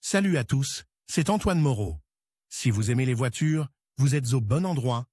Salut à tous, c'est Antoine Moreau. Si vous aimez les voitures, vous êtes au bon endroit.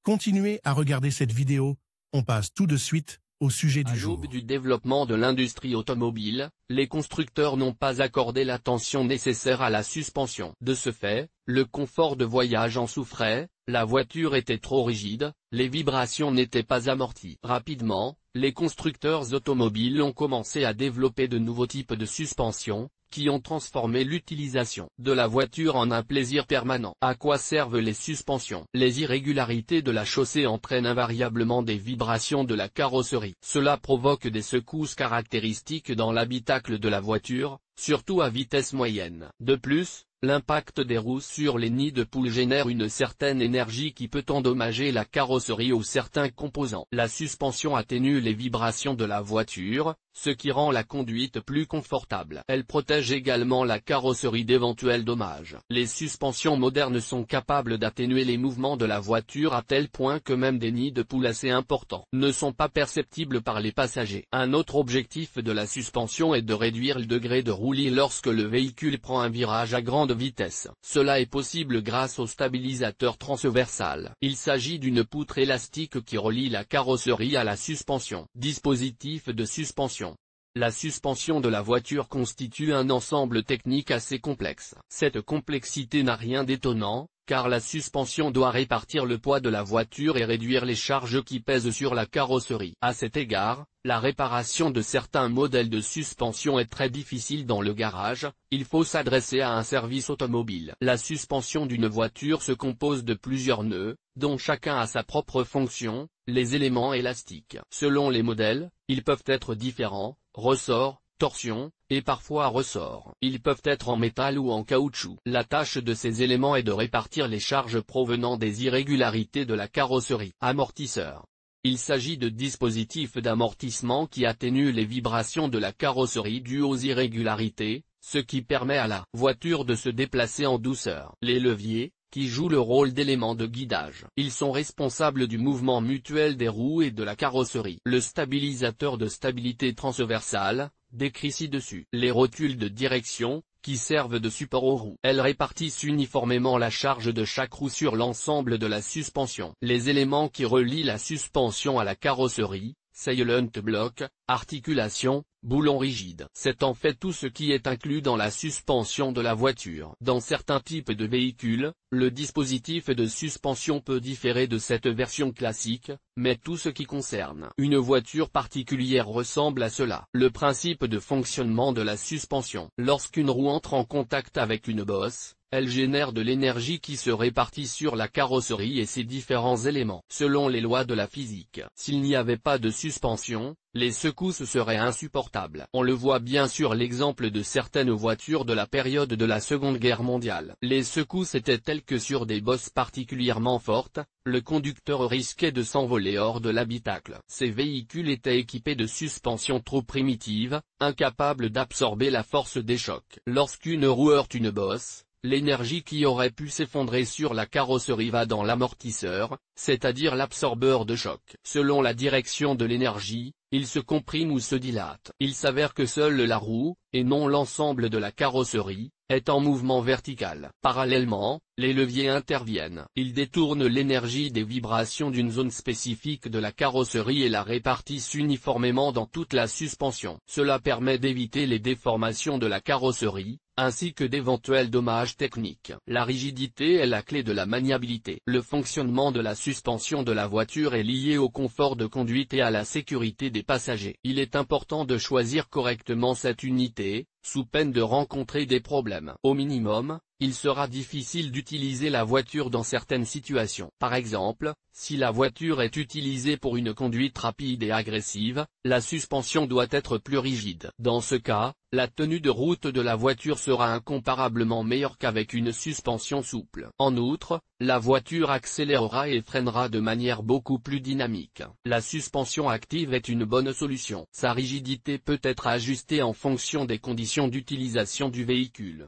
Continuez à regarder cette vidéo, on passe tout de suite au sujet du jour. À l'aube du développement de l'industrie automobile, les constructeurs n'ont pas accordé l'attention nécessaire à la suspension. De ce fait, le confort de voyage en souffrait, la voiture était trop rigide, les vibrations n'étaient pas amorties. Rapidement, les constructeurs automobiles ont commencé à développer de nouveaux types de suspension, qui ont transformé l'utilisation de la voiture en un plaisir permanent. À quoi servent les suspensions? Les irrégularités de la chaussée entraînent invariablement des vibrations de la carrosserie. Cela provoque des secousses caractéristiques dans l'habitacle de la voiture, surtout à vitesse moyenne. De plus, l'impact des roues sur les nids de poules génère une certaine énergie qui peut endommager la carrosserie ou certains composants. La suspension atténue les vibrations de la voiture, ce qui rend la conduite plus confortable. Elle protège également la carrosserie d'éventuels dommages. Les suspensions modernes sont capables d'atténuer les mouvements de la voiture à tel point que même des nids de poules assez importants ne sont pas perceptibles par les passagers. Un autre objectif de la suspension est de réduire le degré de roulis lorsque le véhicule prend un virage à grande vitesse. Cela est possible grâce au stabilisateur transversal. Il s'agit d'une poutre élastique qui relie la carrosserie à la suspension. Dispositif de suspension. La suspension de la voiture constitue un ensemble technique assez complexe. Cette complexité n'a rien d'étonnant, car la suspension doit répartir le poids de la voiture et réduire les charges qui pèsent sur la carrosserie. À cet égard, la réparation de certains modèles de suspension est très difficile dans le garage, il faut s'adresser à un service automobile. La suspension d'une voiture se compose de plusieurs nœuds, dont chacun a sa propre fonction, les éléments élastiques. Selon les modèles, ils peuvent être différents, ressorts, torsion, et parfois ressorts. Ils peuvent être en métal ou en caoutchouc. La tâche de ces éléments est de répartir les charges provenant des irrégularités de la carrosserie. Amortisseur. Il s'agit de dispositifs d'amortissement qui atténuent les vibrations de la carrosserie dues aux irrégularités, ce qui permet à la voiture de se déplacer en douceur. Les leviers, qui jouent le rôle d'éléments de guidage. Ils sont responsables du mouvement mutuel des roues et de la carrosserie. Le stabilisateur de stabilité transversale, décrit ci-dessus. Les rotules de direction, qui servent de support aux roues. Elles répartissent uniformément la charge de chaque roue sur l'ensemble de la suspension. Les éléments qui relient la suspension à la carrosserie, Silent block, articulation, boulon rigide. C'est en fait tout ce qui est inclus dans la suspension de la voiture. Dans certains types de véhicules, le dispositif de suspension peut différer de cette version classique, mais tout ce qui concerne une voiture particulière ressemble à cela. Le principe de fonctionnement de la suspension. Lorsqu'une roue entre en contact avec une bosse, elle génère de l'énergie qui se répartit sur la carrosserie et ses différents éléments. Selon les lois de la physique, s'il n'y avait pas de suspension, les secousses seraient insupportables. On le voit bien sur l'exemple de certaines voitures de la période de la Seconde Guerre mondiale. Les secousses étaient telles que sur des bosses particulièrement fortes, le conducteur risquait de s'envoler hors de l'habitacle. Ces véhicules étaient équipés de suspensions trop primitives, incapables d'absorber la force des chocs. Lorsqu'une roue heurte une bosse, l'énergie qui aurait pu s'effondrer sur la carrosserie va dans l'amortisseur, c'est-à-dire l'absorbeur de choc. Selon la direction de l'énergie, il se comprime ou se dilate. Il s'avère que seule la roue, et non l'ensemble de la carrosserie, est en mouvement vertical. Parallèlement, les leviers interviennent. Ils détournent l'énergie des vibrations d'une zone spécifique de la carrosserie et la répartissent uniformément dans toute la suspension. Cela permet d'éviter les déformations de la carrosserie, ainsi que d'éventuels dommages techniques. La rigidité est la clé de la maniabilité. Le fonctionnement de la suspension de la voiture est lié au confort de conduite et à la sécurité des passagers. Il est important de choisir correctement cette unité, sous peine de rencontrer des problèmes. Au minimum, il sera difficile d'utiliser la voiture dans certaines situations. Par exemple, si la voiture est utilisée pour une conduite rapide et agressive, la suspension doit être plus rigide. Dans ce cas, la tenue de route de la voiture sera incomparablement meilleure qu'avec une suspension souple. En outre, la voiture accélérera et freinera de manière beaucoup plus dynamique. La suspension active est une bonne solution. Sa rigidité peut être ajustée en fonction des conditions d'utilisation du véhicule.